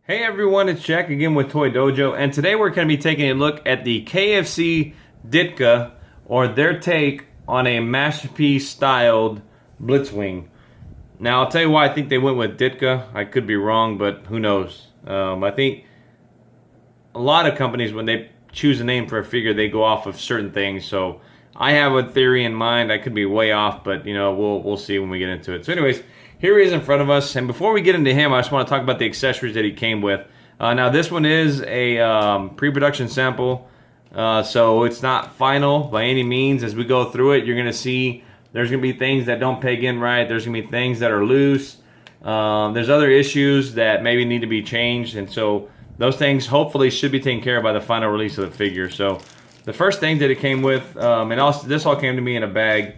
Hey everyone, it's Jack again with Toy Dojo, and today we're going to be taking a look at the KFC Ditka, or their take on a masterpiece styled Blitzwing. Now I'll tell you why I think they went with Ditka. I could be wrong, but who knows. I think a lot of companies, when they choose a name for a figure, they go off of certain things. So I have a theory in mind. I could be way off, but you know, we'll see when we get into it. So anyways, here he is in front of us, and before we get into him, I just want to talk about the accessories that he came with. Now this one is a pre-production sample, so it's not final by any means. As we go through it, you're going to see there's going to be things that don't peg in right. There's going to be things that are loose. There's other issues that maybe need to be changed, and so those things hopefully should be taken care of by the final release of the figure. So the first thing that it came with, and also this all came to me in a bag.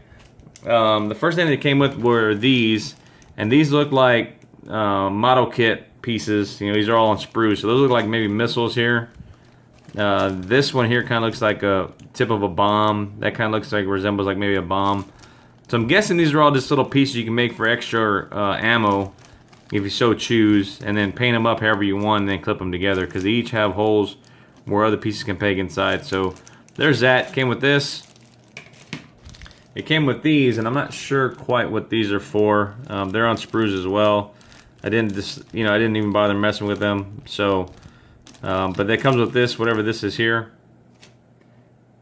The first thing that it came with were these. And these look like model kit pieces. You know, these are all on sprues, so those look like maybe missiles here. This one here kind of looks like a tip of a bomb. That kind of looks like resembles like maybe a bomb. So I'm guessing these are all just little pieces you can make for extra ammo if you so choose, and then paint them up however you want, and then clip them together because they each have holes where other pieces can peg inside. So there's that. Came with this. It came with these, and I'm not sure quite what these are for. They're on sprues as well. I didn't even bother messing with them. So, but that comes with this, whatever this is here.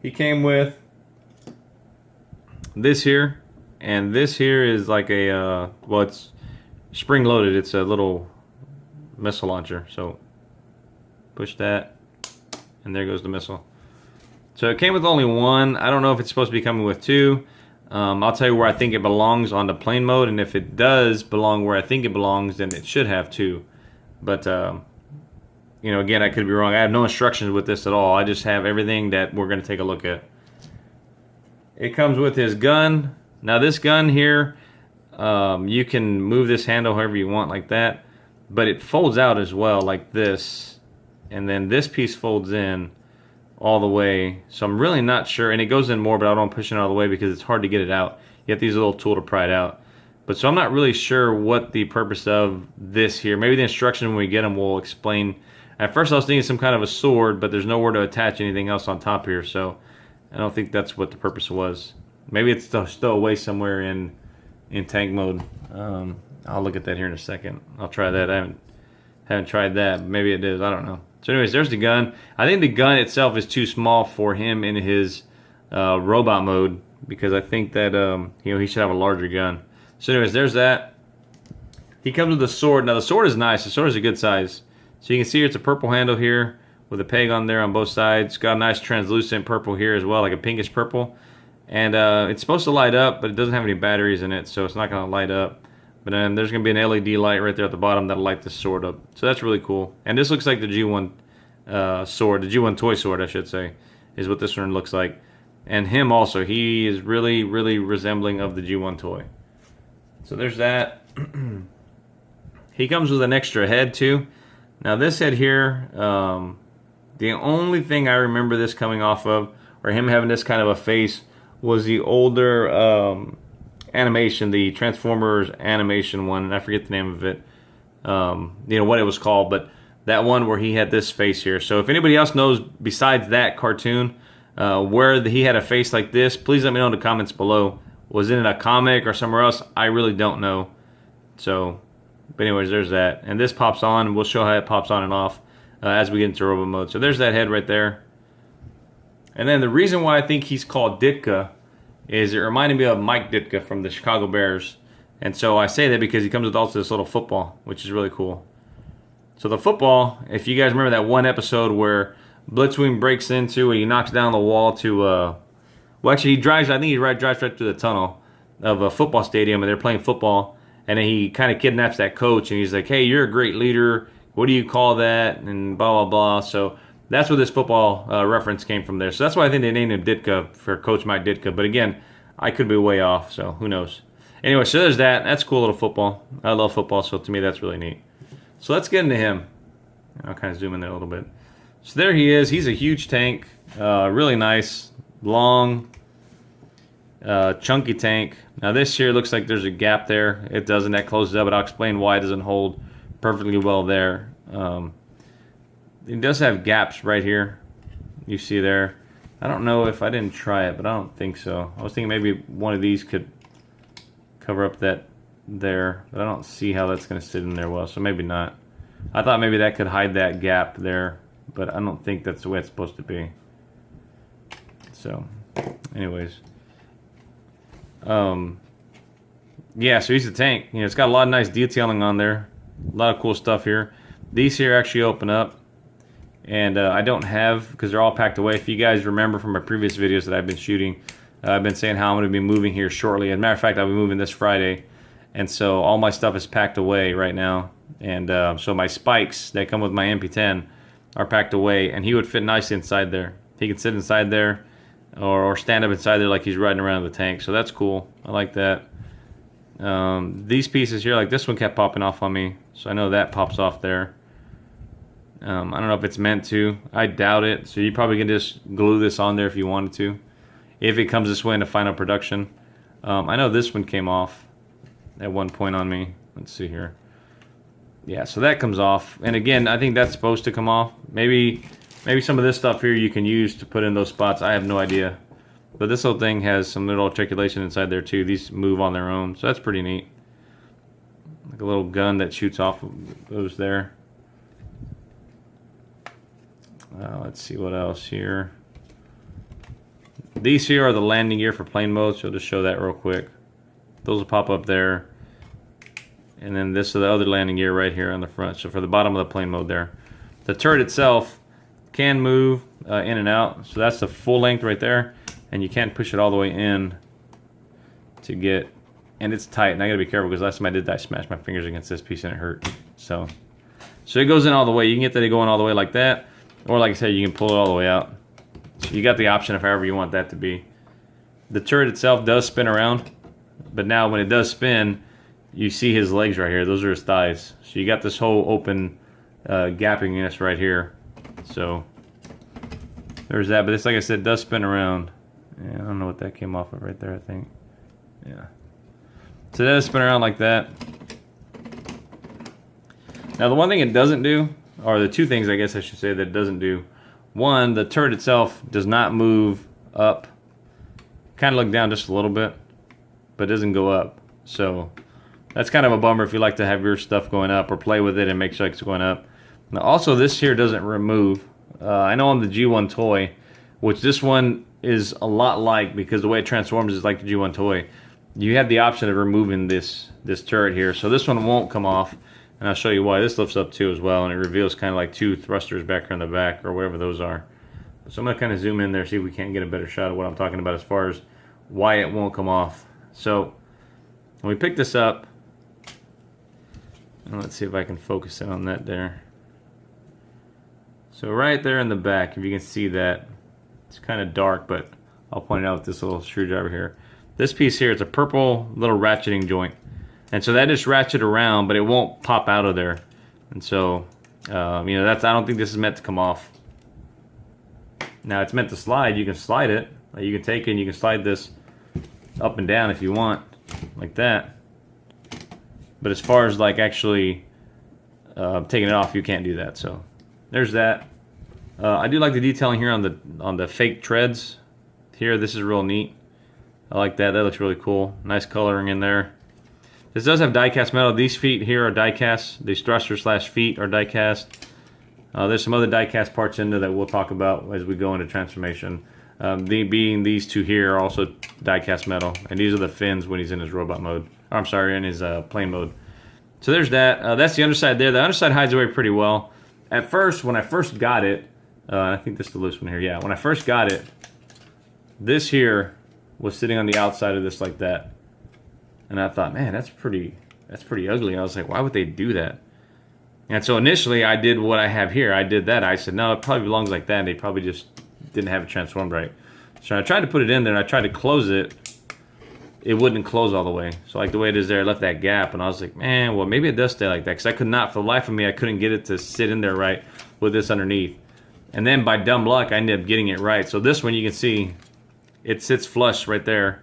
He came with this here, and this here is like a well, it's spring loaded. It's a little missile launcher. So, push that, and there goes the missile. So it came with only one. I don't know if it's supposed to be coming with two. I'll tell you where I think it belongs on the plane mode, and if it does belong where I think it belongs, then it should have two. But, you know, again, I could be wrong. I have no instructions with this at all. I just have everything that we're going to take a look at. It comes with his gun. Now, this gun here, you can move this handle however you want like that, but it folds out as well like this, and then this piece folds in all the way. So I'm really not sure, and it goes in more, but I don't push it all the way because it's hard to get it out. You have to use a little tool to pry it out. But so I'm not really sure what the purpose of this here. Maybe the instruction when we get them will explain. At first I was thinking some kind of a sword, but there's nowhere to attach anything else on top here, so I don't think that's what the purpose was. Maybe it's still away somewhere in tank mode. I'll look at that here in a second. I'll try that. I haven't tried that. Maybe it is. I don't know. So anyways, there's the gun. I think the gun itself is too small for him in his robot mode, because I think that you know, he should have a larger gun. So anyways, there's that. He comes with a sword. Now the sword is nice. The sword is a good size. So you can see it's a purple handle here with a peg on there on both sides. It's got a nice translucent purple here as well, like a pinkish purple. And it's supposed to light up, but it doesn't have any batteries in it, so it's not going to light up. But then there's going to be an LED light right there at the bottom that'll light this sword up. So that's really cool. And this looks like the G1 sword, the G1 toy sword, I should say, is what this one looks like. And him also, he is really, really resembling of the G1 toy. So there's that. He comes with an extra head too. Now this head here, the only thing I remember this coming off of, or him having this kind of a face, was the older animation, the Transformers animation one, and I forget the name of it, you know what it was called, but that one where he had this face here. So if anybody else knows besides that cartoon where he had a face like this, please let me know in the comments below. Was it in a comic or somewhere else? I really don't know. So, but anyways, there's that. And this pops on, and we'll show how it pops on and off as we get into robot mode. So there's that head right there. And then the reason why I think he's called Ditka is it reminded me of Mike Ditka from the Chicago Bears. And so I say that because he comes with also this little football, which is really cool. So the football, if you guys remember that one episode where Blitzwing breaks into and he knocks down the wall to, well actually he drives, I think he drives right through the tunnel of a football stadium, and they're playing football, and then he kind of kidnaps that coach, and he's like, hey, you're a great leader, what do you call that, and blah, blah, blah. So that's where this football reference came from there. So that's why I think they named him Ditka, for Coach Mike Ditka. But again, I could be way off, so who knows. Anyway, so there's that. That's a cool little football. I love football, so to me that's really neat. So let's get into him. I'll kind of zoom in there a little bit. So there he is. He's a huge tank. Really nice, long, chunky tank. Now this here looks like there's a gap there. It doesn't. That closes up, but I'll explain why it doesn't hold perfectly well there. It does have gaps right here. You see there. I don't know if I didn't try it, but I don't think so. I was thinking maybe one of these could cover up that there, but I don't see how that's going to sit in there well, so maybe not. I thought maybe that could hide that gap there, but I don't think that's the way it's supposed to be. So, anyways. Yeah, so here's the tank. You know, it's got a lot of nice detailing on there. A lot of cool stuff here. These here actually open up. And I don't have, because they're all packed away. If you guys remember from my previous videos that I've been shooting, I've been saying how I'm going to be moving here shortly. As a matter of fact, I'll be moving this Friday. And so all my stuff is packed away right now. And so my spikes that come with my MP10 are packed away. And he would fit nicely inside there. He could sit inside there or stand up inside there like he's riding around the tank. So that's cool. I like that. These pieces here, like this one kept popping off on me. So I know that pops off there. I don't know if it's meant to. I doubt it. So you probably can just glue this on there if you wanted to. If it comes this way in the final production. I know this one came off at one point on me. Let's see here. Yeah, so that comes off. And again, I think that's supposed to come off. Maybe some of this stuff here you can use to put in those spots. I have no idea. But this whole thing has some little articulation inside there too. These move on their own. So that's pretty neat. Like a little gun that shoots off goes there. Let's see what else here. These here are the landing gear for plane mode, so I'll just show that real quick. Those will pop up there. And then this is the other landing gear right here on the front, so for the bottom of the plane mode there. The turret itself can move in and out, so that's the full length right there. And you can't push it all the way in to get, and it's tight, and I gotta be careful because last time I did that, I smashed my fingers against this piece and it hurt. So it goes in all the way. You can get that going all the way like that. Or like I said, you can pull it all the way out. So you got the option of however you want that to be. The turret itself does spin around, but now when it does spin, you see his legs right here. Those are his thighs. So you got this whole open gappiness right here. So there's that. But it's like I said, it does spin around. Yeah, I don't know what that came off of right there, I think. Yeah. So that does spin around like that. Now the one thing it doesn't do, or the two things I guess I should say that it doesn't do. One, the turret itself does not move up. Kind of look down just a little bit, but it doesn't go up. So that's kind of a bummer if you like to have your stuff going up or play with it and make sure it's going up. Now also this here doesn't remove. I know on the G1 toy, which this one is a lot like because the way it transforms is like the G1 toy. You have the option of removing this turret here. So this one won't come off. And I'll show you why. This lifts up too as well, and it reveals kind of like two thrusters back here in the back, or whatever those are. So I'm going to kind of zoom in there, see if we can't get a better shot of what I'm talking about as far as why it won't come off. So when we pick this up, and let's see if I can focus in on that there. So right there in the back, if you can see that, it's kind of dark, but I'll point it out with this little screwdriver here. This piece here, it's a purple little ratcheting joint. And so that just ratchet around, but it won't pop out of there. And so, you know, I don't think this is meant to come off. Now it's meant to slide. You can slide it. You can take it and you can slide this up and down if you want, like that. But as far as like actually taking it off, you can't do that. So there's that. I do like the detailing here on the fake treads. Here, this is real neat. I like that. That looks really cool. Nice coloring in there. This does have die-cast metal. These feet here are die-cast. These thrusters / feet are die-cast. There's some other die-cast parts in there that we'll talk about as we go into transformation. Being these two here are also die-cast metal. And these are the fins when he's in his robot mode. Or, I'm sorry, in his plane mode. So there's that. That's the underside there. The underside hides away pretty well. At first, when I first got it, I think this is the loose one here. Yeah, when I first got it, this here was sitting on the outside of this like that. And I thought, man, that's pretty ugly. I was like, why would they do that? And so initially I did what I have here. I did that. I said, no, it probably belongs like that. And they probably just didn't have it transformed right. So I tried to put it in there and I tried to close it. It wouldn't close all the way. So like the way it is there, I left that gap. And I was like, man, well, maybe it does stay like that. Because I could not, for the life of me, I couldn't get it to sit in there right with this underneath. And then by dumb luck, I ended up getting it right. So this one, you can see, it sits flush right there.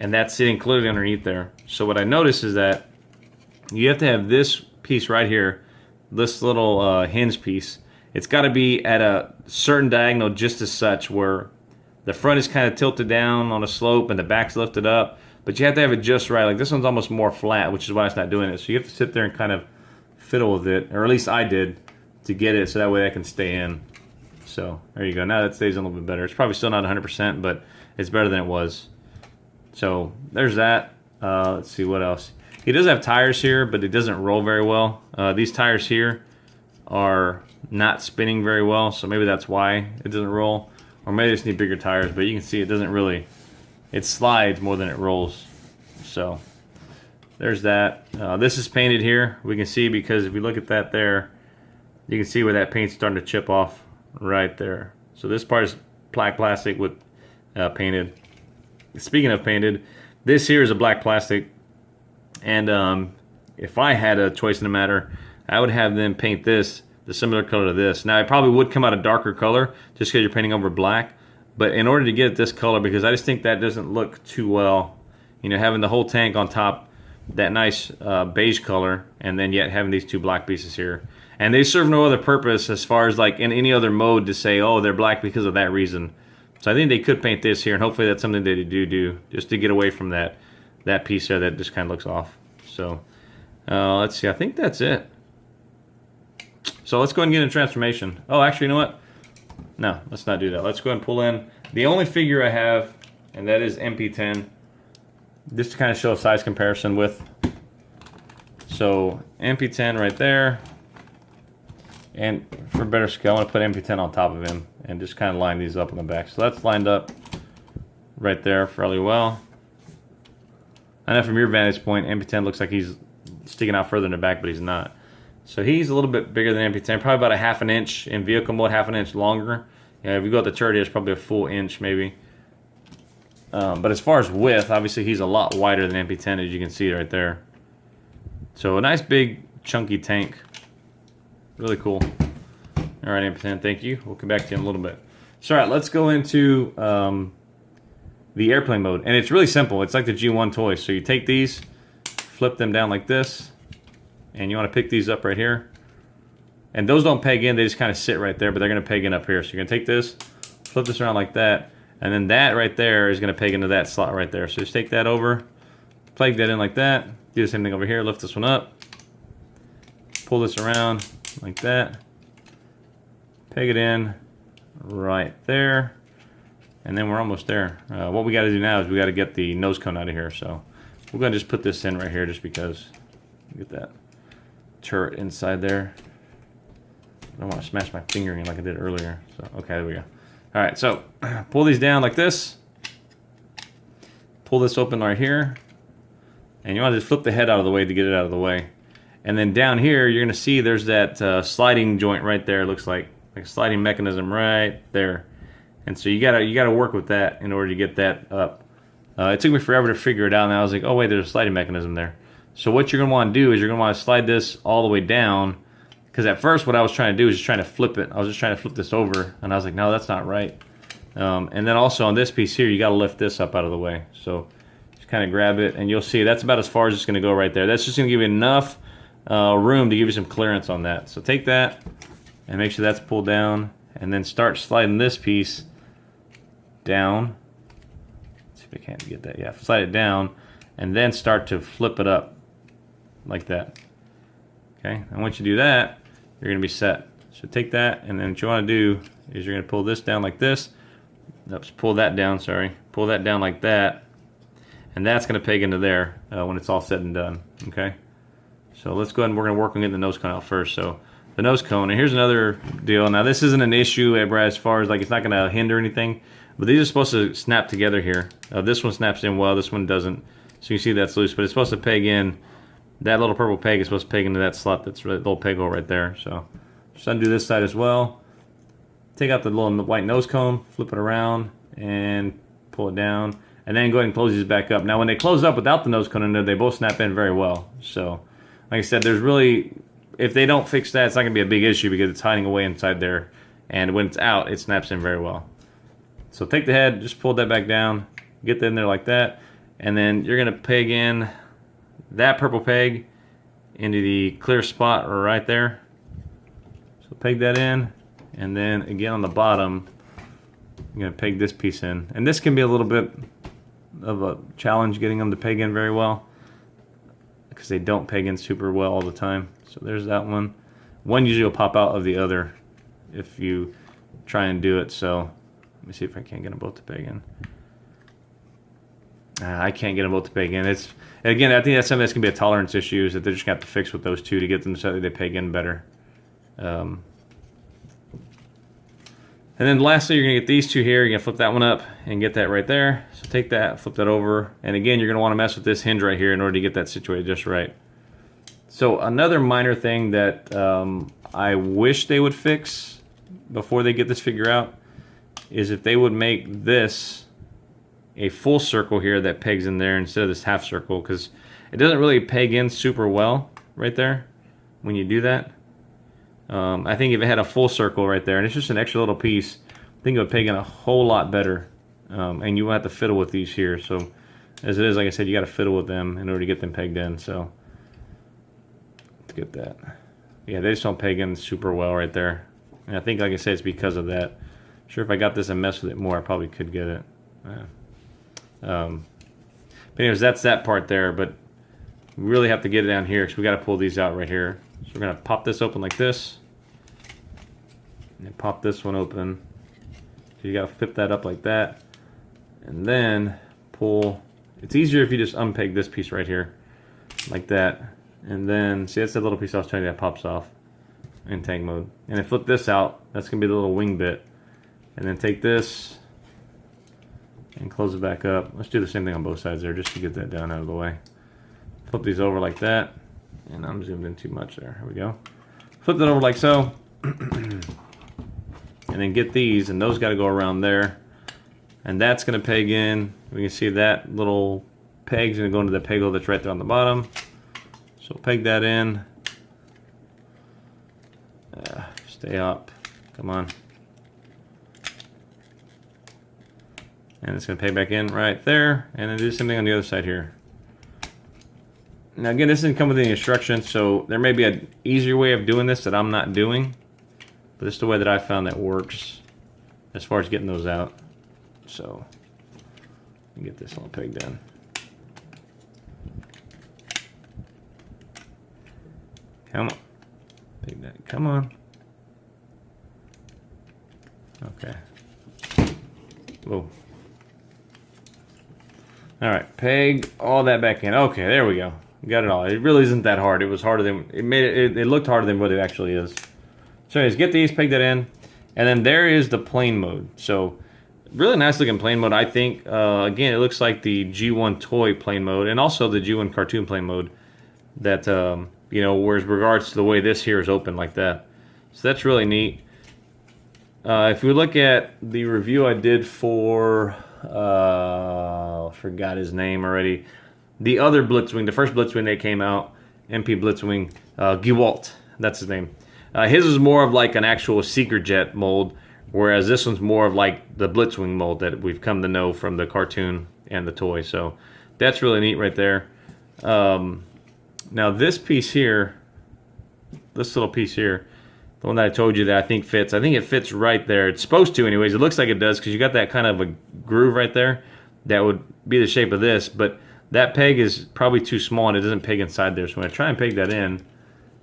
And that's sitting clearly underneath there. So what I noticed is that you have to have this piece right here this little hinge piece, it's got to be at a certain diagonal just as such where the front is kind of tilted down on a slope and the back's lifted up, but you have to have it just right. Like this one's almost more flat, which is why it's not doing it. So you have to sit there and kind of fiddle with it, or at least I did, to get it so that way I can stay in. So there you go. Now that stays in a little bit better. It's probably still not 100%, but it's better than it was. So there's that. Let's see what else. He does have tires here, but it doesn't roll very well. These tires here are not spinning very well, so maybe that's why it doesn't roll. Or maybe they just need bigger tires, but you can see it doesn't really, it slides more than it rolls. So there's that. This is painted here. We can see, because if we look at that there, you can see where that paint's starting to chip off right there. So this part is black plastic with painted. Speaking of painted, this here is a black plastic, and if I had a choice in the matter, I would have them paint this the similar color to this. Now, it probably would come out a darker color just because you're painting over black, but in order to get it this color, because I just think that doesn't look too well, you know, having the whole tank on top, that nice beige color, and then yet having these two black pieces here. And they serve no other purpose as far as like in any other mode to say, oh, they're black because of that reason. So I think they could paint this here, and hopefully that's something they do just to get away from that piece there that just kind of looks off. So let's see, I think that's it. So let's go ahead and get a transformation. Oh, actually, you know what? No, let's not do that. Let's go ahead and pull in the only figure I have, and that is MP10. Just to kind of show a size comparison with. So MP10 right there. And for better scale, I want to put MP10 on top of him and just kind of line these up on the back. So that's lined up right there fairly well. I know from your vantage point, MP10 looks like he's sticking out further in the back, but he's not. So he's a little bit bigger than MP10, probably about a half an inch in vehicle mode, half an inch longer. Yeah, if you go at the turret, it's probably a full inch maybe. But as far as width, obviously he's a lot wider than MP10, as you can see right there. So a nice big chunky tank. Really cool. All right, MP10, thank you. We'll come back to you in a little bit. So all right, let's go into the airplane mode. And it's really simple. It's like the G1 toys. So you take these, flip them down like this, and you want to pick these up right here. And those don't peg in, they just kind of sit right there, but they're going to peg in up here. So you're going to take this, flip this around like that, and then that right there is going to peg into that slot right there. So just take that over, plug that in like that, do the same thing over here, lift this one up, pull this around like that, peg it in right there, and then we're almost there. What we got to do now is we got to get the nose cone out of here. So we're going to just put this in right here just because. Get that turret inside there. I don't want to smash my finger in like I did earlier. So okay, there we go. All right, so pull these down like this. Pull this open right here, and you want to just flip the head out of the way to get it out of the way. And then down here, you're going to see there's that sliding joint right there. It looks like a sliding mechanism right there. And so you gotta work with that in order to get that up. It took me forever to figure it out, and I was like, oh wait, there's a sliding mechanism there. So what you're going to want to do is you're going to want to slide this all the way down, because at first what I was trying to do is just trying to flip it. I was just trying to flip this over, and I was like, no, that's not right. And then also on this piece here, you got to lift this up out of the way. So just kind of grab it, and you'll see that's about as far as it's going to go right there. That's just going to give you enough room to give you some clearance on that. So take that and make sure that's pulled down, and then start sliding this piece down. Let's see if I can't get that. Yeah, slide it down, and then start to flip it up. Like that. Okay, and once you do that, you're going to be set. So take that, and then what you want to do is you're going to pull this down like this. Oops, pull that down, sorry. Pull that down like that, and that's going to peg into there when it's all said and done. Okay, so let's go ahead and we're going to work on getting the nose cone out first. So the nose cone, and here's another deal. Now this isn't an issue as far as like it's not going to hinder anything, but these are supposed to snap together here. This one snaps in well, this one doesn't. So you see that's loose, but it's supposed to peg in. That little purple peg is supposed to peg into that slot. That's the little peg hole right there. So just undo this side as well. Take out the little white nose cone, flip it around, and pull it down. And then go ahead and close these back up. Now when they close up without the nose cone in there, they both snap in very well. So like I said, there's really, if they don't fix that, it's not going to be a big issue because it's hiding away inside there. And when it's out, it snaps in very well. So take the head, just pull that back down, get that in there like that. And then you're going to peg in that purple peg into the clear spot right there. peg that in, and then again on the bottom, I'm going to peg this piece in. And this can be a little bit of a challenge getting them to peg in very well, because they don't peg in super well all the time. So there's that one. One usually will pop out of the other if you try and do it. So let me see if I can't get them both to peg in. I can't get them both to peg in. It's, again, I think that's something that's going to be a tolerance issue, is that they're just going to have to fix with those two to get them so that they peg in better. And then lastly, you're going to get these two here. You're going to flip that one up and get that right there. So take that, flip that over. And again, you're going to want to mess with this hinge right here in order to get that situated just right. So another minor thing that I wish they would fix before they get this figured out is if they would make this a full circle here that pegs in there instead of this half circle, because it doesn't really peg in super well right there when you do that. I think if it had a full circle right there, and it's just an extra little piece, I think it would peg in a whole lot better. And you won't have to fiddle with these here. So as it is, like I said, you got to fiddle with them in order to get them pegged in. So let's get that. Yeah, they just don't peg in super well right there. And I think, like I said, it's because of that. Sure, if I got this and messed with it more, I probably could get it. But anyways, that's that part there. But we really have to get it down here because we got to pull these out right here. So we're going to pop this open like this. And pop this one open. So you got to flip that up like that. And then pull. It's easier if you just unpeg this piece right here. Like that. And then, see, that's that little piece I was telling you that pops off in tank mode. And then flip this out. That's going to be the little wing bit. And then take this and close it back up. Let's do the same thing on both sides there just to get that down out of the way. Flip these over like that. And I'm zoomed in too much there. Here we go. Flip that over like so. And then get these, and those got to go around there. And that's going to peg in. We can see that little peg's going to go into the peg hole that's right there on the bottom. So peg that in. Stay up. Come on. And it's going to peg back in right there. And then do the same thing on the other side here. Now again, this didn't come with any instructions, so there may be an easier way of doing this that I'm not doing. But this is the way that I found that works as far as getting those out. So, let me get this all pegged in. Come on. Peg that. Come on. Okay. Whoa. Alright, peg all that back in. Okay, there we go. Got it all. It really isn't that hard. It was harder than it looked harder than what it actually is. So anyways, get these, peg that in, and then there is the plane mode. So really nice looking plane mode, I think. Again, it looks like the G1 toy plane mode, and also the G1 cartoon plane mode. That you know, whereas regards to the way this here is open like that. So that's really neat. If we look at the review I did for, forgot his name already. The other Blitzwing, the first Blitzwing that came out, MP Blitzwing, Gewalt, that's his name. His is more of like an actual Seeker Jet mold, whereas this one's more of like the Blitzwing mold that we've come to know from the cartoon and the toy. So that's really neat right there. Now this piece here, this little piece here, the one that I told you that I think fits, I think it fits right there. It's supposed to anyways. It looks like it does because you got that kind of a groove right there that would be the shape of this, but that peg is probably too small and it doesn't peg inside there. So when I try and peg that in,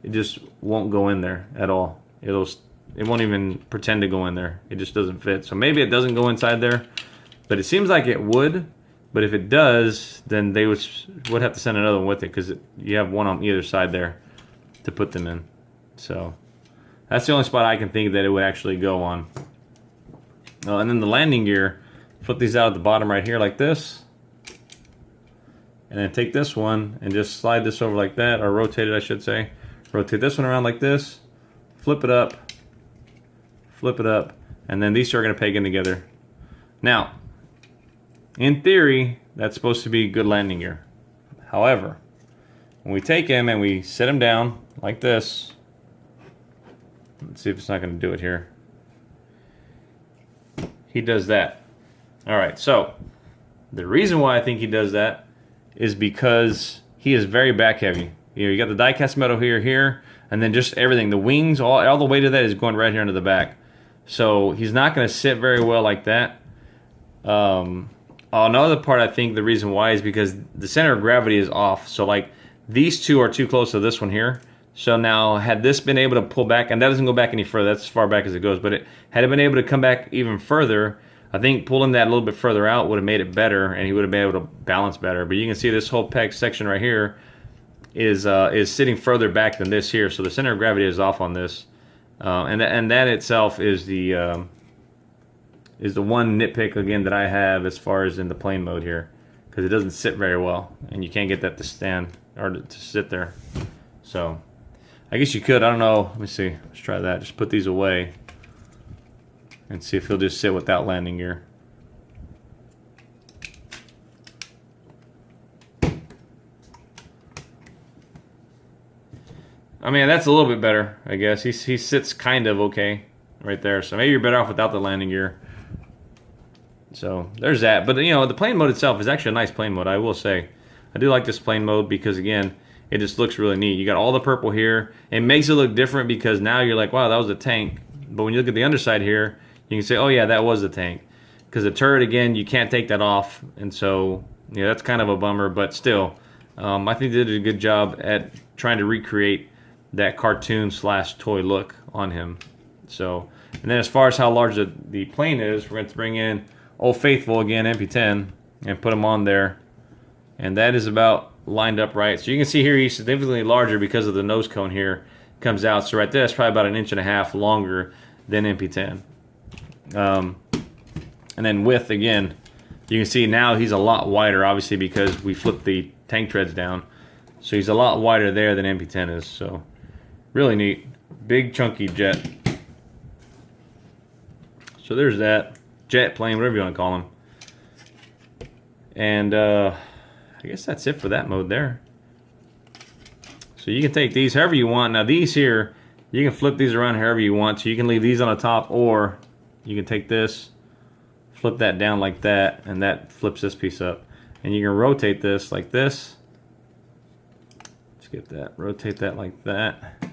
it just won't go in there at all. It won't even pretend to go in there. It just doesn't fit. So maybe it doesn't go inside there, but it seems like it would. But if it does, then they would have to send another one with it because you have one on either side there to put them in. So that's the only spot I can think that it would actually go on. And then the landing gear, flip these out at the bottom right here like this. And then take this one and just slide this over like that, or rotate it, I should say. Rotate this one around like this, flip it up, and then these two are going to peg in together. Now, in theory, that's supposed to be good landing gear. However, when we take him and we set him down like this, let's see if it's not going to do it here. He does that. All right, so the reason why I think he does that is because he is very back heavy. You know, you got the die-cast metal here, and then just everything. The wings, all the weight of that is going right here into the back. So he's not going to sit very well like that. Another part, I think the reason why is because the center of gravity is off. So like these two are too close to this one here. So now had this been able to pull back, and that doesn't go back any further, that's as far back as it goes, but had it been able to come back even further, I think pulling that a little bit further out would have made it better, and he would have been able to balance better. But you can see this whole peg section right here is sitting further back than this here, so the center of gravity is off on this, and that itself is the one nitpick again that I have as far as in the plane mode here, because it doesn't sit very well, and you can't get that to stand or to sit there. So I guess you could, I don't know, let me see, let's try that. Just put these away and see if he'll just sit without landing gear. I mean, that's a little bit better, I guess. He sits kind of okay right there. So maybe you're better off without the landing gear. So there's that. But, you know, the plane mode itself is actually a nice plane mode, I will say. I do like this plane mode because, again, it just looks really neat. You got all the purple here. It makes it look different because now you're like, wow, that was a tank. But when you look at the underside here, you can say, oh, yeah, that was a tank. Because the turret, again, you can't take that off. And so, yeah, that's kind of a bummer. But still, I think they did a good job at trying to recreate that cartoon / toy look on him. So, and then as far as how large the plane is, we're going to bring in Old Faithful again, MP10, and put him on there. And that is about lined up right. So you can see here he's significantly larger because of the nose cone here comes out. So right there, it's probably about 1.5 inches longer than MP10. And then width, again, you can see now he's a lot wider, obviously, because we flipped the tank treads down. So he's a lot wider there than MP10 is. So really neat. Big chunky jet. So there's that. Jet, plane, whatever you want to call him. And I guess that's it for that mode there. So you can take these however you want. Now these here, you can flip these around however you want. So you can leave these on the top, or you can take this, flip that down like that, and that flips this piece up. And you can rotate this like this. Let's get that. Rotate that like that.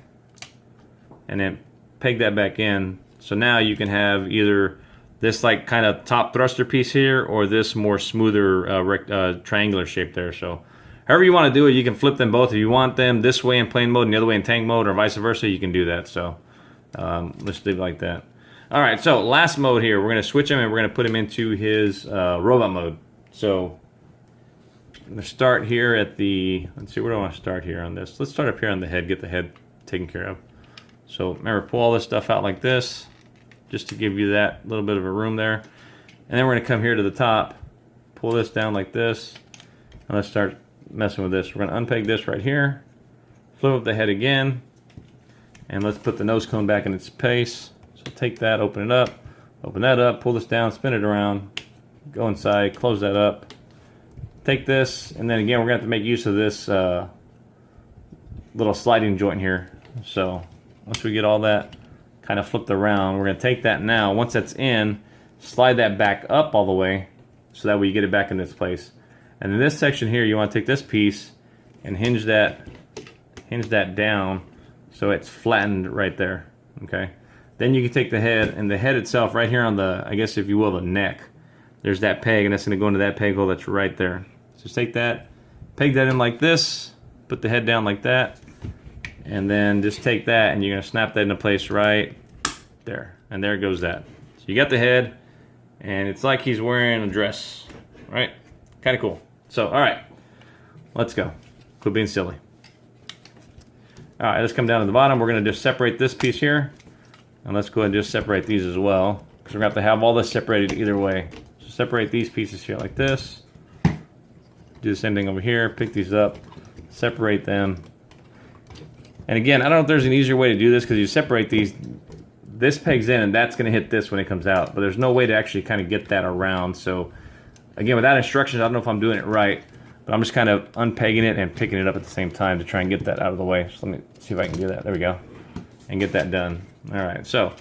And then peg that back in. So now you can have either this like kind of top thruster piece here, or this more smoother triangular shape there. So however you want to do it, you can flip them both. If you want them this way in plane mode and the other way in tank mode, or vice versa, you can do that. So let's leave it like that. All right, so last mode here, we're going to switch him and we're going to put him into his robot mode. So I'm going to start here at the, let's see, where do I want to start here on this? Let's start up here on the head, get the head taken care of. So remember, pull all this stuff out like this, just to give you that little bit of a room there. And then we're going to come here to the top, pull this down like this, and let's start messing with this. We're going to unpeg this right here, flip up the head again, and let's put the nose cone back in its place. So take that, open it up, open that up, pull this down, spin it around, go inside, close that up. Take this, and then again, we're going to have to make use of this little sliding joint here. So once we get all that kind of flipped around, we're going to take that now. Once that's in, slide that back up all the way, so that way you get it back in its place. And in this section here, you want to take this piece and hinge that down so it's flattened right there. Okay. Then you can take the head, and the head itself right here on the, I guess if you will, the neck, there's that peg, and that's going to go into that peg hole that's right there. So just take that, peg that in like this, put the head down like that, and then just take that and you're going to snap that into place right there. And there goes that. So you got the head, and it's like he's wearing a dress, right? Kind of cool. So, all right, let's go. Quit being silly. All right, let's come down to the bottom. We're going to just separate this piece here. And let's go ahead and just separate these as well, because we're going to have to have all this separated either way. So separate these pieces here like this. Do the same thing over here. Pick these up. Separate them. And again, I don't know if there's an easier way to do this, because you separate these. This pegs in, and that's going to hit this when it comes out. But there's no way to actually kind of get that around. So again, without instructions, I don't know if I'm doing it right. But I'm just kind of unpegging it and picking it up at the same time to try and get that out of the way. So let me see if I can do that. There we go. And get that done. All right, so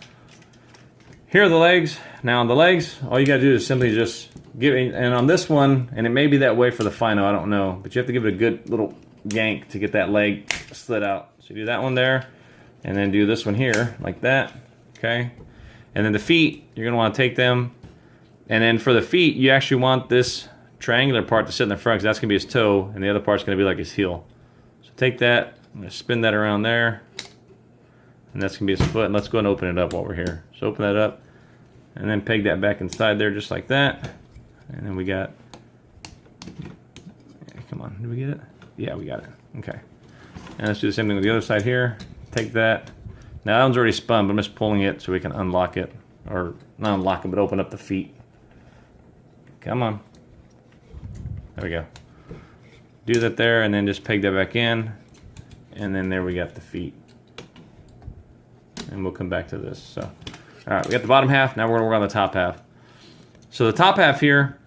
here are the legs. Now on the legs, all you got to do is simply just give it, and on this one, and it may be that way for the final, I don't know, but you have to give it a good little yank to get that leg slid out. So you do that one there, and then do this one here like that, okay? And then the feet, you're gonna want to take them, and then for the feet, you actually want this triangular part to sit in the front, because that's gonna be his toe, and the other part's gonna be like his heel. So take that, I'm gonna spin that around there, and that's gonna be his foot. And let's go and open it up while we're here. So open that up, and then peg that back inside there just like that. And then we got, come on, did we get it? Yeah, we got it, okay. And let's do the same thing with the other side here. Take that. Now that one's already spun, but I'm just pulling it so we can unlock it. Or not unlock it, but open up the feet. Come on. There we go. Do that there, and then just peg that back in. And then there we got the feet. And we'll come back to this. So, all right, we got the bottom half. Now we're gonna work on the top half. So the top half here,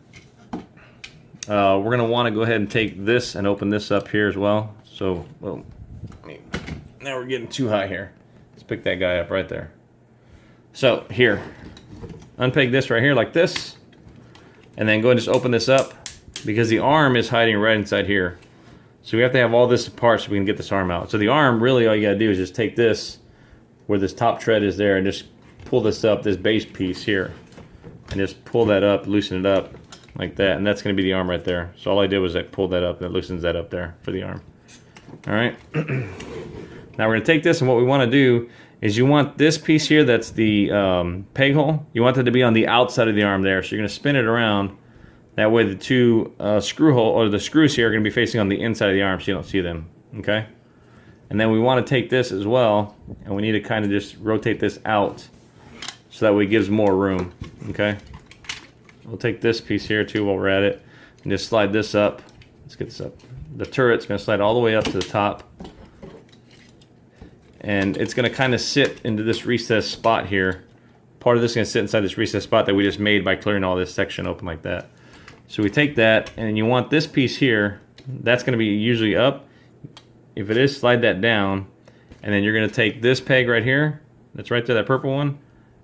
we're gonna wanna go ahead and take this and open this up here as well. So, well, now we're getting too high here. Let's pick that guy up right there. So here, unpeg this right here like this, and then go and just open this up, because the arm is hiding right inside here. So we have to have all this apart so we can get this arm out. So the arm, really all you gotta do is just take this, where this top tread is there, and just pull this up, this base piece here, and just pull that up, loosen it up like that, and that's gonna be the arm right there. So all I did was I pulled that up, and it loosens that up there for the arm. All right. Now we're gonna take this, and what we wanna do is you want this piece here, that's the peg hole, you want that to be on the outside of the arm there. So you're gonna spin it around. That way the two screw hole, or the screws here, are gonna be facing on the inside of the arm so you don't see them, okay? And then we wanna take this as well, and we need to kind of just rotate this out so that way it gives more room, okay? We'll take this piece here too while we're at it, and just slide this up. Let's get this up. The turret's gonna slide all the way up to the top. And it's gonna kind of sit into this recessed spot here. Part of this is gonna sit inside this recessed spot that we just made by clearing all this section open like that. So we take that, and you want this piece here, that's gonna be usually up. If it is, slide that down, and then you're gonna take this peg right here, that's right there, that purple one,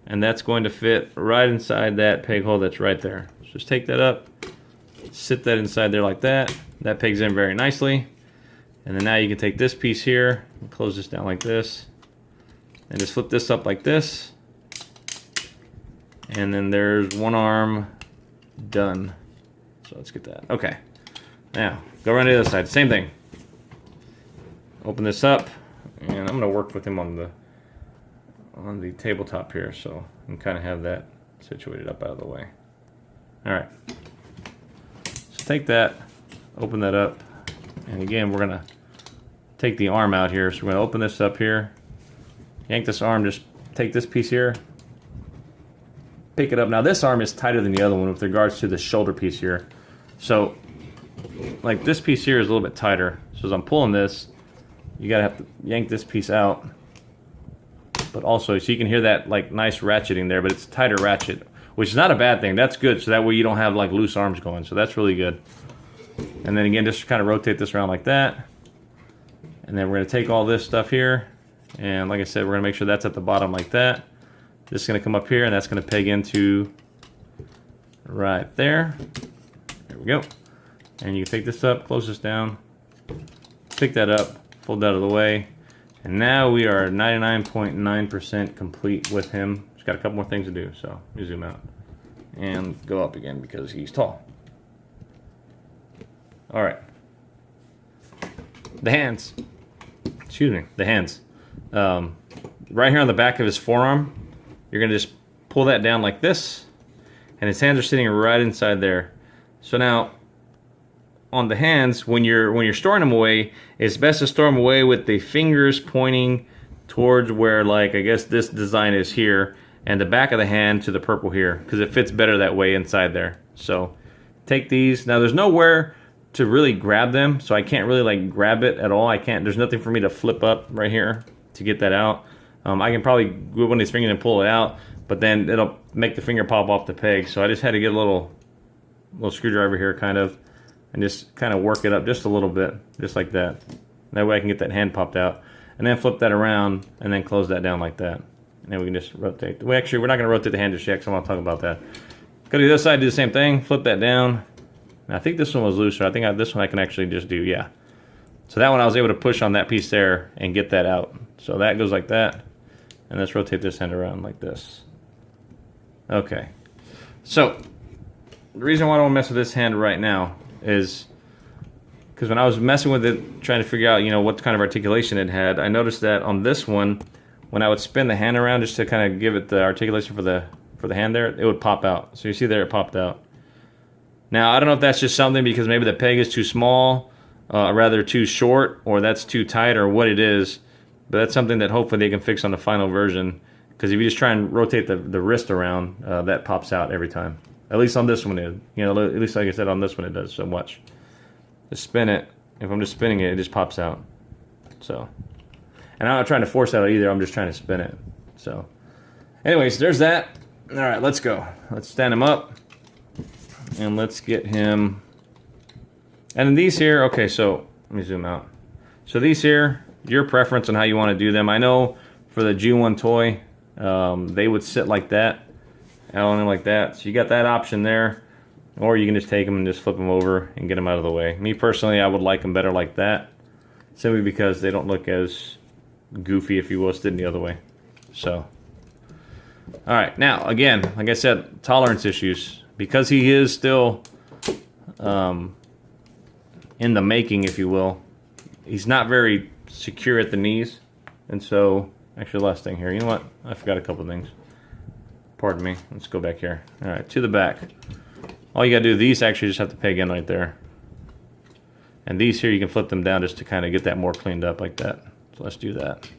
and that's going to fit right inside that peg hole that's right there. So just take that up, sit that inside there like that. That pegs in very nicely. And then now you can take this piece here and close this down like this, and just flip this up like this. And then there's one arm done. So let's get that. Okay. Now go around to the other side. Same thing. Open this up, and I'm going to work with him on the tabletop here, so I can kind of have that situated up out of the way. All right. So take that, open that up, and again we're going to take the arm out here. So we're going to open this up here, yank this arm, just take this piece here, pick it up. Now this arm is tighter than the other one with regards to the shoulder piece here. So like this piece here is a little bit tighter. So as I'm pulling this, you gotta have to yank this piece out. But also, so you can hear that like nice ratcheting there, but it's a tighter ratchet, which is not a bad thing. That's good, so that way you don't have like loose arms going. So that's really good. And then again, just kind of rotate this around like that. And then we're gonna take all this stuff here, and like I said, we're gonna make sure that's at the bottom like that. This is gonna come up here, and that's gonna peg into right there. There we go. And you take this up, close this down, pick that up, fold that out of the way, and now we are 99.9% complete with him. Just got a couple more things to do, so let me zoom out and go up again because he's tall. All right, the hands. Excuse me, the hands. Right here on the back of his forearm, you're gonna just pull that down like this, and his hands are sitting right inside there. So now, on the hands, when you're storing them away, it's best to store them away with the fingers pointing towards where, like, I guess this design is here, and the back of the hand to the purple here, because it fits better that way inside there. So take these. Now there's nowhere to really grab them, so I can't really like grab it at all. I can't, there's nothing for me to flip up right here to get that out. I can probably grab one of these fingers and pull it out, but then it'll make the finger pop off the peg. So I just had to get a little screwdriver here kind of, and just kind of work it up just a little bit, just like that. That way I can get that hand popped out. And then flip that around, and then close that down like that. And then we can just rotate. Well, actually, we're not going to rotate the hand just yet, because I want to talk about that. Go to the other side, do the same thing, flip that down. And I think this one was looser. I think this one I can actually just do, yeah. So that one I was able to push on that piece there and get that out. So that goes like that. And let's rotate this hand around like this. Okay. So the reason why I don't mess with this hand right now is because when I was messing with it, trying to figure out, you know, what kind of articulation it had, I noticed that on this one, when I would spin the hand around just to kind of give it the articulation for the hand there, it would pop out. So you see there, it popped out. Now, I don't know if that's just something because maybe the peg is too small, rather too short, or that's too tight, or what it is. But that's something that hopefully they can fix on the final version. Because if you just try and rotate the wrist around, that pops out every time. At least on this one, at least like I said, on this one it does so much. Just spin it. If I'm just spinning it, it just pops out. So, and I'm not trying to force that out either. I'm just trying to spin it. So, anyways, there's that. All right, let's go. Let's stand him up. And let's get him. And then these here, okay, so let me zoom out. So these here, your preference on how you want to do them. I know for the G1 toy, they would sit like that, out on them like that. So you got that option there. Or you can just take them and just flip them over and get them out of the way. Me personally, I would like them better like that. Simply because they don't look as goofy, if you will, sitting the other way. So, alright, now, again, like I said, tolerance issues. Because he is still in the making, if you will, he's not very secure at the knees. And so, actually, last thing here, you know what? I forgot a couple things. Pardon me. Let's go back here. Alright, to the back. All you gotta do, these actually just have to peg in right there. And these here, you can flip them down just to kind of get that more cleaned up like that. So let's do that.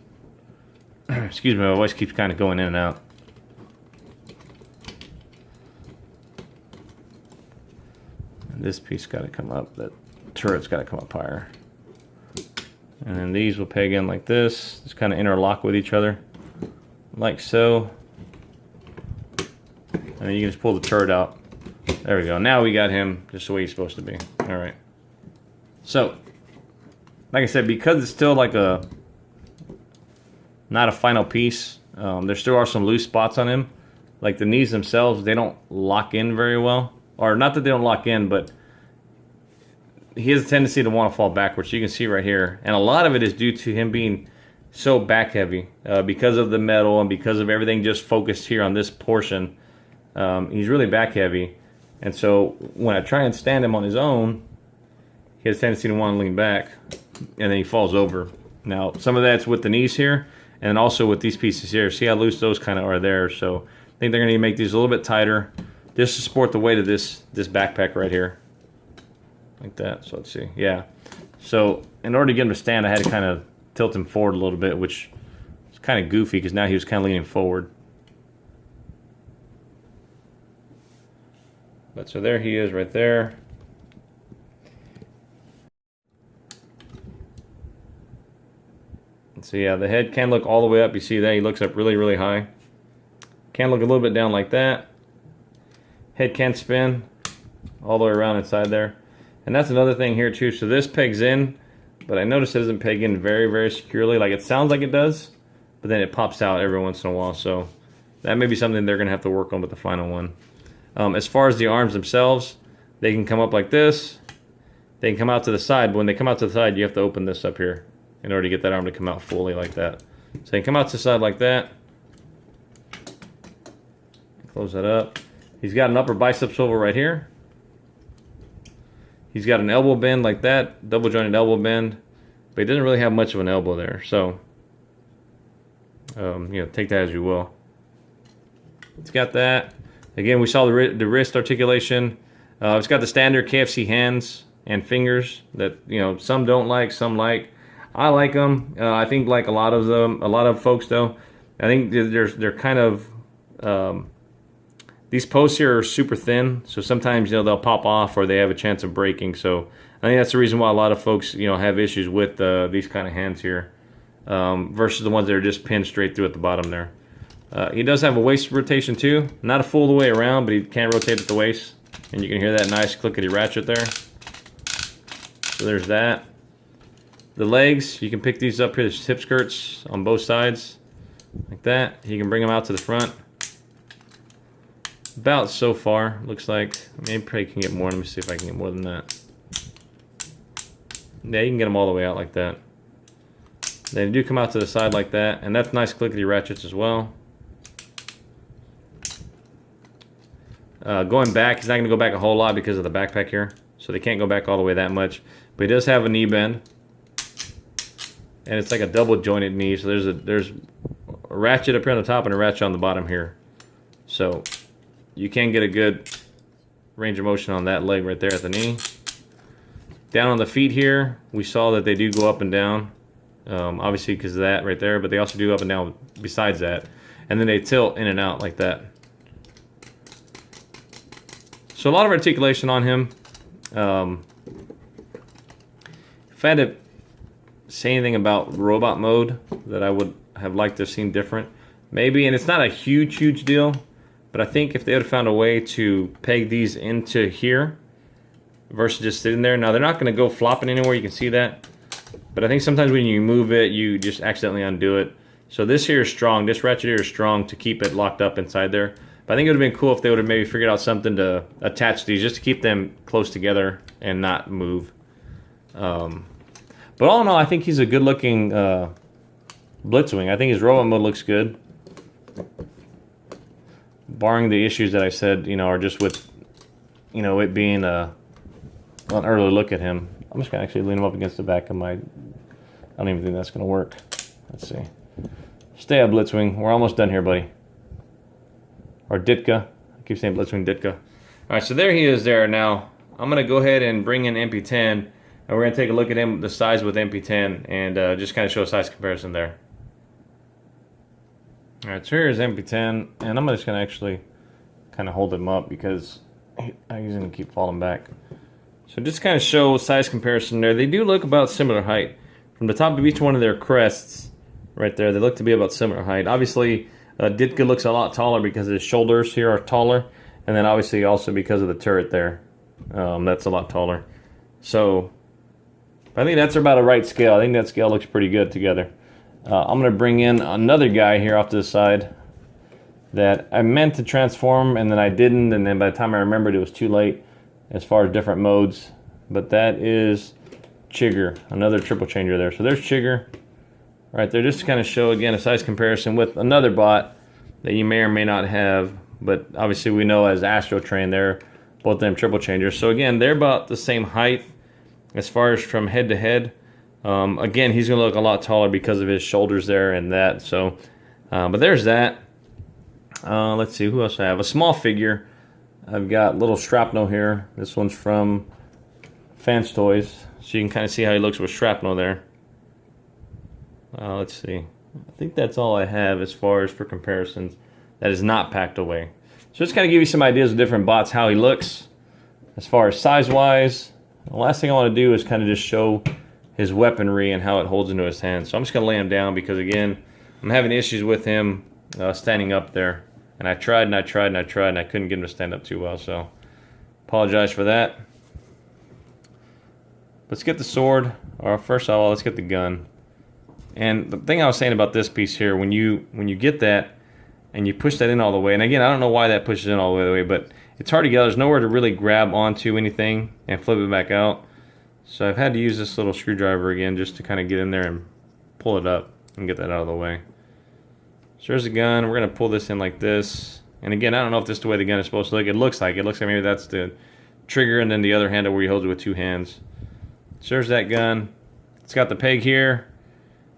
Excuse me, my voice keeps kind of going in and out. And this piece got to come up, that turret's got to come up higher. And then these will peg in like this, just kind of interlock with each other, like so. And then you can just pull the turret out. There we go. Now we got him just the way he's supposed to be. All right. So, like I said, because it's still like not a final piece, there still are some loose spots on him. Like the knees themselves, they don't lock in very well. Or not that they don't lock in, but he has a tendency to want to fall backwards. You can see right here. And a lot of it is due to him being so back heavy. Because of the metal and because of everything just focused here on this portion. He's really back heavy. And so when I try and stand him on his own, he has a tendency to want to lean back, and then he falls over. Now, some of that's with the knees here, and also with these pieces here. See how loose those kind of are there. So I think they're going to need to make these a little bit tighter, just to support the weight of this backpack right here. Like that. So let's see. Yeah. So in order to get him to stand, I had to kind of tilt him forward a little bit, which is kind of goofy because now he was kind of leaning forward. But so there he is right there. So yeah, the head can look all the way up. You see that? He looks up really, really high. Can look a little bit down like that. Head can spin all the way around inside there. And that's another thing here too. So this pegs in, but I notice it doesn't peg in very, very securely. Like it sounds like it does, but then it pops out every once in a while. So that may be something they're going to have to work on with the final one. As far as the arms themselves, they can come up like this. They can come out to the side. But when they come out to the side, you have to open this up here in order to get that arm to come out fully like that. So they can come out to the side like that. Close that up. He's got an upper bicep swivel right here. He's got an elbow bend like that, double jointed elbow bend, but he doesn't really have much of an elbow there. So, take that as you will. It's got that. Again, we saw the wrist articulation. It's got the standard KFC hands and fingers that some don't like, some like. I like them. I think like a lot of folks though. I think they're kind of these posts here are super thin, so sometimes they'll pop off or they have a chance of breaking. So I think that's the reason why a lot of folks have issues with these kind of hands here versus the ones that are just pinned straight through at the bottom there. He does have a waist rotation too, not a full the way around, but he can rotate at the waist, and you can hear that nice clickety ratchet there. So there's that. The legs, you can pick these up here. There's hip skirts on both sides, like that. You can bring them out to the front. About so far, looks like. Maybe probably can get more. Let me see if I can get more than that. Yeah, you can get them all the way out like that. They do come out to the side like that, and that's nice clickety ratchets as well. Going back, he's not going to go back a whole lot because of the backpack here, so they can't go back all the way that much. But he does have a knee bend, and it's like a double jointed knee. So there's a ratchet up here on the top and a ratchet on the bottom here. So you can get a good range of motion on that leg right there at the knee. Down on the feet here, we saw that they do go up and down. Obviously because of that right there, but they also do up and down besides that, and then they tilt in and out like that. So a lot of articulation on him. If I had to say anything about robot mode that I would have liked to have seen different, maybe, and it's not a huge deal, but I think if they would have found a way to peg these into here versus just sitting there. Now they're not going to go flopping anywhere, you can see that. But I think sometimes when you move it, you just accidentally undo it. So this here is strong. This ratchet here is strong to keep it locked up inside there. But I think it would have been cool if they would have maybe figured out something to attach these just to keep them close together and not move. But all in all, I think he's a good-looking Blitzwing. I think his robot mode looks good. Barring the issues that I said, you know, are just with, you know, it being an early look at him. I'm just going to actually lean him up against the back of my... I don't even think that's going to work. Let's see. Stay up, Blitzwing. We're almost done here, buddy. Or Ditka. I keep saying Blitzwing Ditka. Alright, so there he is there. Now, I'm going to go ahead and bring in MP10, and we're going to take a look at him, the size with MP10, and just kind of show a size comparison there. Alright, so here's MP10, and I'm just going to actually kind of hold him up because he's going to keep falling back. So just kind of show size comparison there. They do look about similar height. From the top of each one of their crests, right there, they look to be about similar height. Obviously, Ditka looks a lot taller because his shoulders here are taller, and then obviously also because of the turret there. That's a lot taller. So, I think that's about a right scale. I think that scale looks pretty good together. I'm going to bring in another guy here off to the side that I meant to transform, and then I didn't, and then by the time I remembered, it was too late as far as different modes. But that is Chigger, another triple changer there. So there's Chigger right there, just to kind of show again a size comparison with another bot that you may or may not have, but obviously we know as Astro Train, they're both them triple changers. So again, they're about the same height as far as from head to head. Again, he's going to look a lot taller because of his shoulders there and that. So, but there's that. Let's see, who else I have? A small figure. I've got little Shrapnel here. This one's from Fans Toys. So you can kind of see how he looks with Shrapnel there. Let's see. I think that's all I have as far as for comparisons that is not packed away. So just kind of give you some ideas of different bots, how he looks as far as size-wise. The last thing I want to do is kind of just show his weaponry and how it holds into his hand. So I'm just going to lay him down because, again, I'm having issues with him standing up there. And I tried and I tried and I tried and I couldn't get him to stand up too well. So apologize for that. Let's get the sword. Or first of all, let's get the gun. And the thing I was saying about this piece here, when you get that and you push that in all the way, and again, I don't know why that pushes in all the way, but it's hard to get. There's nowhere to really grab onto anything and flip it back out. So I've had to use this little screwdriver again just to kind of get in there and pull it up and get that out of the way. So there's the gun. We're going to pull this in like this. And again, I don't know if this is the way the gun is supposed to look. It looks like maybe that's the trigger, and then the other handle where he holds it with two hands. So there's that gun. It's got the peg here.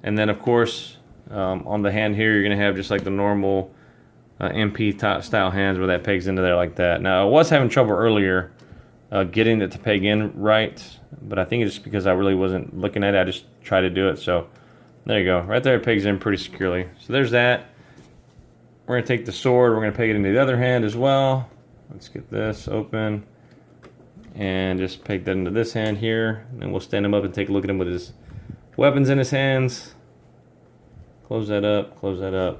And then, of course, on the hand here, you're going to have just like the normal MP style hands where that pegs into there like that. Now, I was having trouble earlier getting it to peg in right, but I think it's just because I really wasn't looking at it. I just tried to do it. So there you go. Right there, it pegs in pretty securely. So there's that. We're going to take the sword. We're going to peg it into the other hand as well. Let's get this open. And just peg that into this hand here. And we'll stand him up and take a look at him with his weapons in his hands. Close that up, close that up.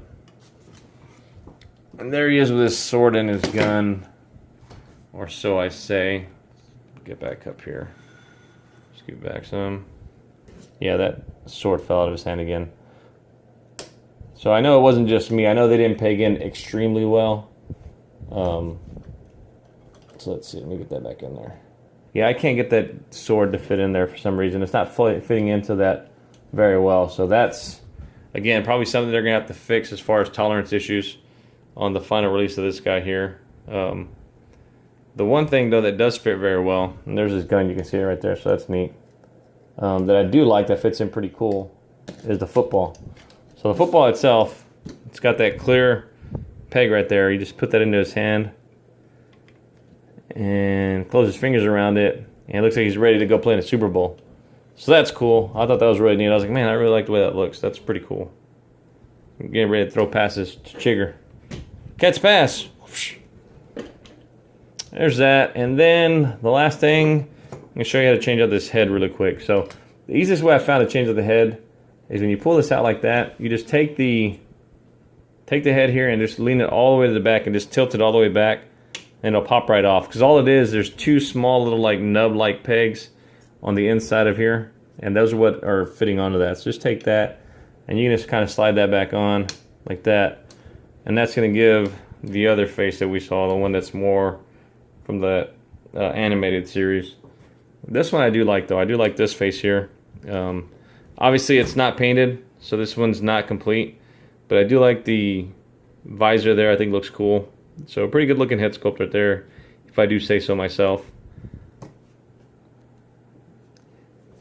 And there he is with his sword and his gun. Or so I say. Get back up here. Scoot back some. Yeah, that sword fell out of his hand again. So I know it wasn't just me. I know they didn't peg in extremely well. So let's see. Let me get that back in there. Yeah, I can't get that sword to fit in there for some reason. It's not fitting into that very well. So that's, again, probably something they're going to have to fix as far as tolerance issues on the final release of this guy here. The one thing, though, that does fit very well, and there's his gun, you can see it right there, so that's neat, that I do like that fits in pretty cool, is the football. So the football itself, it's got that clear peg right there. You just put that into his hand and close his fingers around it, and it looks like he's ready to go play in a Super Bowl. So that's cool. I thought that was really neat. I was like, man, I really like the way that looks. That's pretty cool. I'm getting ready to throw passes to Chigger. Catch pass. There's that. And then the last thing, I'm going to show you how to change out this head really quick. So the easiest way I found to change out the head is when you pull this out like that, you just take the head here and just lean it all the way to the back and just tilt it all the way back, and it'll pop right off. Because all it is, there's two small little like nub-like pegs on the inside of here, and those are what are fitting onto that. So just take that, and you can just kind of slide that back on like that, and that's going to give the other face that we saw, the one that's more from the animated series. This one I do like, though. I do like this face here. Obviously it's not painted, so this one's not complete, but I do like the visor there. I think looks cool. So a pretty good looking head sculpt right there, if I do say so myself.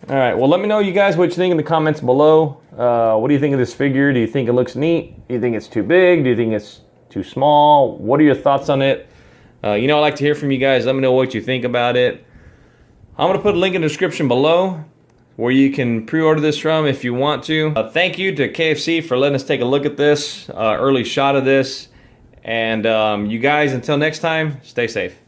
Alright, well, let me know, you guys, what you think in the comments below. What do you think of this figure? Do you think it looks neat? Do you think it's too big? Do you think it's too small? What are your thoughts on it? You know, I like to hear from you guys. Let me know what you think about it. I'm going to put a link in the description below where you can pre-order this from if you want to. Thank you to KFC for letting us take a look at this, early shot of this. And you guys, until next time, stay safe.